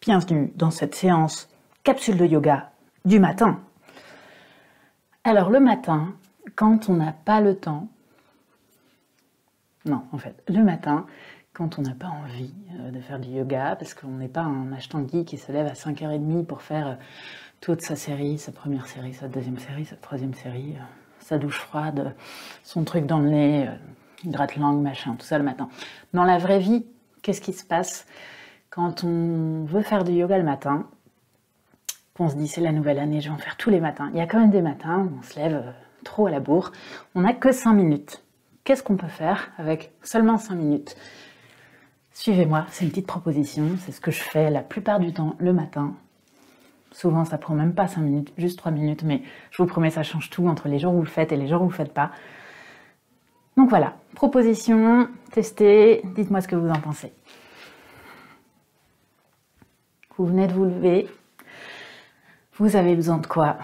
Bienvenue dans cette séance capsule de yoga du matin. Alors le matin, quand on n'a pas le temps, le matin, quand on n'a pas envie de faire du yoga, parce qu'on n'est pas un ashtangi qui se lève à 5h30 pour faire toute sa série, sa première série, sa deuxième série, sa troisième série, sa douche froide, son truc dans le nez, gratte-langue, machin, tout ça le matin. Dans la vraie vie, qu'est-ce qui se passe quand on veut faire du yoga le matin? On se dit c'est la nouvelle année, je vais en faire tous les matins. Il y a quand même des matins où on se lève trop à la bourre. On n'a que 5 minutes. Qu'est-ce qu'on peut faire avec seulement 5 minutes? Suivez-moi, c'est une petite proposition. C'est ce que je fais la plupart du temps le matin. Souvent, ça prend même pas 5 minutes, juste 3 minutes. Mais je vous promets, ça change tout entre les jours où vous le faites et les jours où vous le faites pas. Donc voilà, proposition, testez, dites-moi ce que vous en pensez. Vous venez de vous lever. Vous avez besoin de quoi?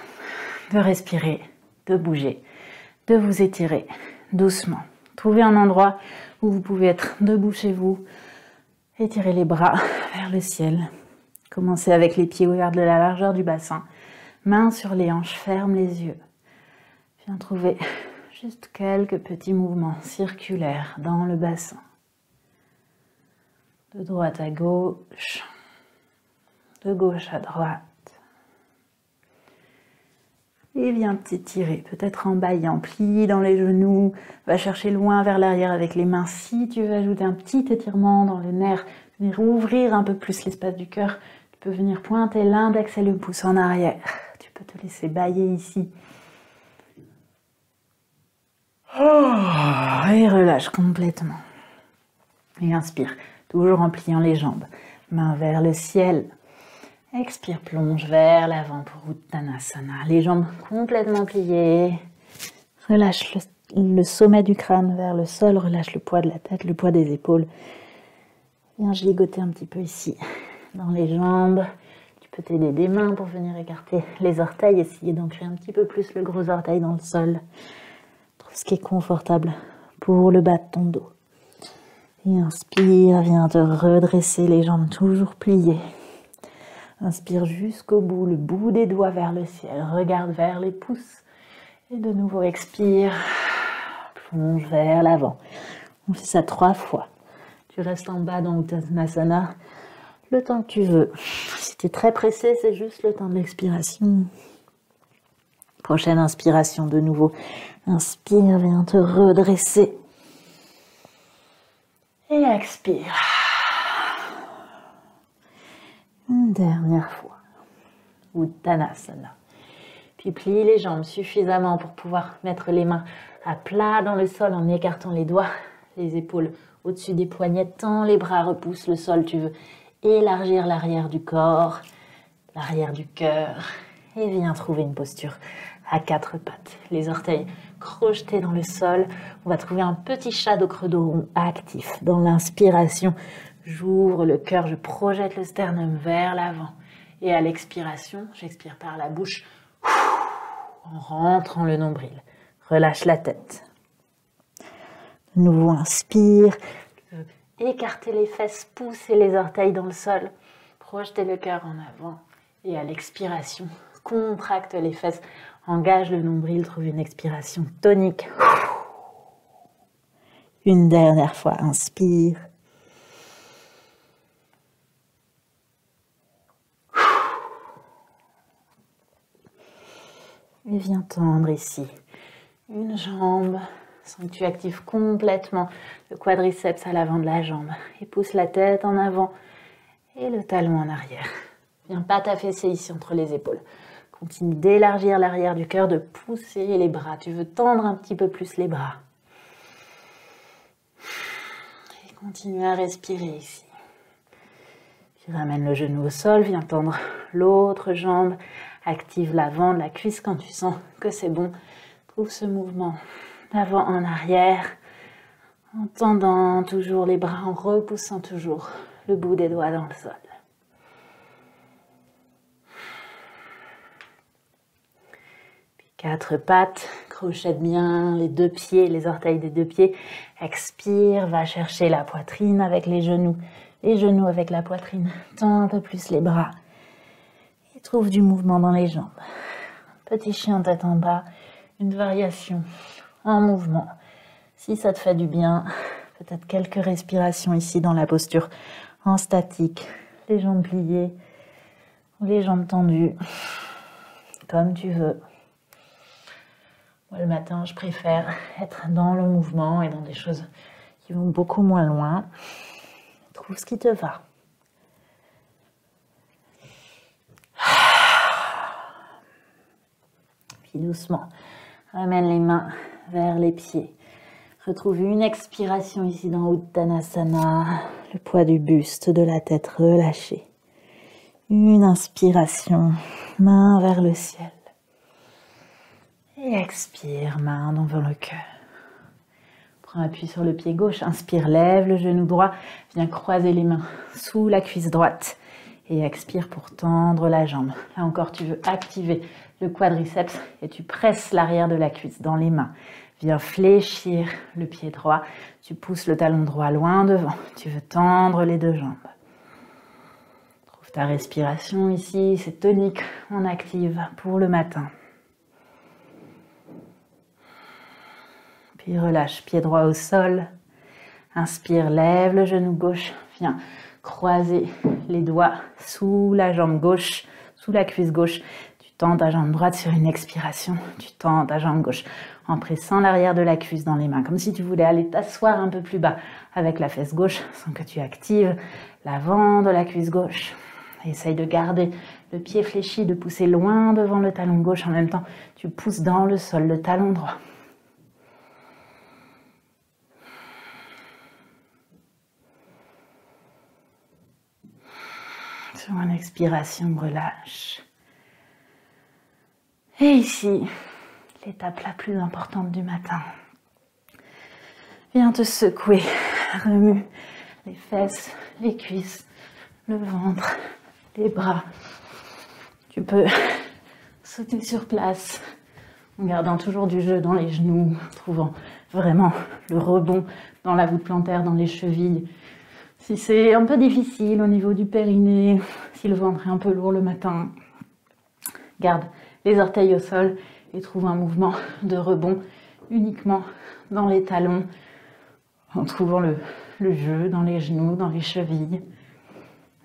De respirer, de bouger, de vous étirer doucement. Trouvez un endroit où vous pouvez être debout chez vous. Étirez les bras vers le ciel. Commencez avec les pieds ouverts de la largeur du bassin. Mains sur les hanches, ferme les yeux. Viens trouver juste quelques petits mouvements circulaires dans le bassin. De droite à gauche, de gauche à droite. Et viens t'étirer, peut-être en bâillant, plie dans les genoux, va chercher loin vers l'arrière avec les mains. Si tu veux ajouter un petit étirement dans le nerf, venir ouvrir un peu plus l'espace du cœur, tu peux venir pointer l'index et le pouce en arrière. Tu peux te laisser bâiller ici. Et relâche complètement. Et inspire, toujours en pliant les jambes. Main vers le ciel. Expire, plonge vers l'avant pour Uttanasana. Les jambes complètement pliées. Relâche le sommet du crâne vers le sol. Relâche le poids de la tête, le poids des épaules. Viens gigoter un petit peu ici, dans les jambes. Tu peux t'aider des mains pour venir écarter les orteils. Essayer d'ancrer un petit peu plus le gros orteil dans le sol. Trouve ce qui est confortable pour le bas de ton dos. Et inspire, viens te redresser, les jambes toujours pliées. Inspire jusqu'au bout, le bout des doigts vers le ciel. Regarde vers les pouces. Et de nouveau, expire. Plonge vers l'avant. On fait ça 3 fois. Tu restes en bas dans Uttanasana le temps que tu veux. Si tu es très pressé, c'est juste le temps de l'expiration. Prochaine inspiration de nouveau. Inspire, viens te redresser. Et expire. Une dernière fois. Uttanasana. Puis plie les jambes suffisamment pour pouvoir mettre les mains à plat dans le sol en écartant les doigts, les épaules au-dessus des poignets. Tends les bras, repousse le sol. Tu veux élargir l'arrière du corps, l'arrière du cœur. Et viens trouver une posture à 4 pattes. Les orteils crochetés dans le sol. On va trouver un petit chat au creux dos rond actif. Dans l'inspiration, j'ouvre le cœur, je projette le sternum vers l'avant. Et à l'expiration, j'expire par la bouche en rentrant le nombril. Relâche la tête. De nouveau, inspire. Écartez les fesses, poussez les orteils dans le sol. Projetez le cœur en avant. Et à l'expiration, contracte les fesses. Engage le nombril, trouve une expiration tonique. Une dernière fois, inspire. Et viens tendre ici une jambe, sans que tu actives complètement le quadriceps à l'avant de la jambe. Et pousse la tête en avant et le talon en arrière. Viens pas t'affaisser ici entre les épaules. Continue d'élargir l'arrière du cœur, de pousser les bras. Tu veux tendre un petit peu plus les bras. Et continue à respirer ici. Tu ramènes le genou au sol, viens tendre l'autre jambe. Active l'avant de la cuisse quand tu sens que c'est bon. Trouve ce mouvement d'avant en arrière. En tendant toujours les bras, en repoussant toujours le bout des doigts dans le sol. Puis 4 pattes, crochette bien les 2 pieds, les orteils des 2 pieds. Expire, va chercher la poitrine avec les genoux. les genoux avec la poitrine. Tends un peu plus les bras. Et trouve du mouvement dans les jambes. Petit chien tête en bas. Une variation en mouvement. Si ça te fait du bien, peut-être quelques respirations ici dans la posture en statique. Les jambes pliées ou les jambes tendues. Comme tu veux. Moi, le matin, je préfère être dans le mouvement et dans des choses qui vont beaucoup moins loin. Trouve ce qui te va. Puis doucement, ramène les mains vers les pieds. Retrouve une expiration ici dans Uttanasana, le poids du buste, de la tête relâchée. Une inspiration, main vers le ciel. Et expire, main devant le cœur. Prends appui sur le pied gauche, inspire, lève le genou droit, viens croiser les mains sous la cuisse droite. Et expire pour tendre la jambe. Là encore, tu veux activer le quadriceps et tu presses l'arrière de la cuisse dans les mains. Viens fléchir le pied droit, tu pousses le talon droit loin devant. Tu veux tendre les deux jambes. Trouve ta respiration ici, c'est tonique, on active pour le matin. Puis relâche, pied droit au sol. Inspire, lève le genou gauche. Viens croiser les doigts sous la jambe gauche, sous la cuisse gauche. Tu tends ta jambe droite sur une expiration. Tu tends ta jambe gauche en pressant l'arrière de la cuisse dans les mains. Comme si tu voulais aller t'asseoir un peu plus bas avec la fesse gauche sans que tu actives l'avant de la cuisse gauche. Essaye de garder le pied fléchi, de pousser loin devant le talon gauche. En même temps, tu pousses dans le sol le talon droit. Sur une expiration, relâche. Et ici, l'étape la plus importante du matin. Viens te secouer, remue les fesses, les cuisses, le ventre, les bras. Tu peux sauter sur place en gardant toujours du jeu dans les genoux, en trouvant vraiment le rebond dans la voûte plantaire, dans les chevilles. Si c'est un peu difficile au niveau du périnée, si le ventre est un peu lourd le matin, garde les orteils au sol et trouve un mouvement de rebond uniquement dans les talons, en trouvant le jeu dans les genoux, dans les chevilles.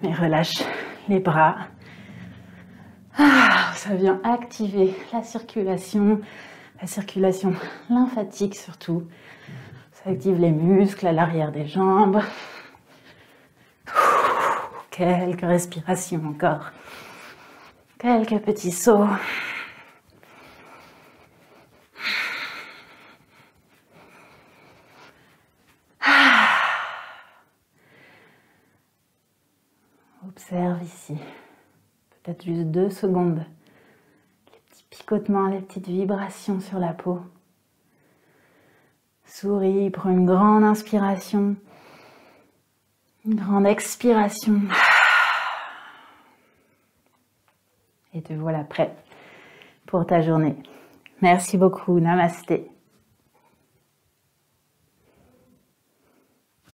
Et relâche les bras. Ça vient activer la circulation lymphatique surtout. Ça active les muscles à l'arrière des jambes. Quelques respirations encore. Quelques petits sauts. Observe ici, peut-être juste 2 secondes, les petits picotements, les petites vibrations sur la peau. Souris, prends une grande inspiration, une grande expiration. Et te voilà prêt pour ta journée. Merci beaucoup, namasté.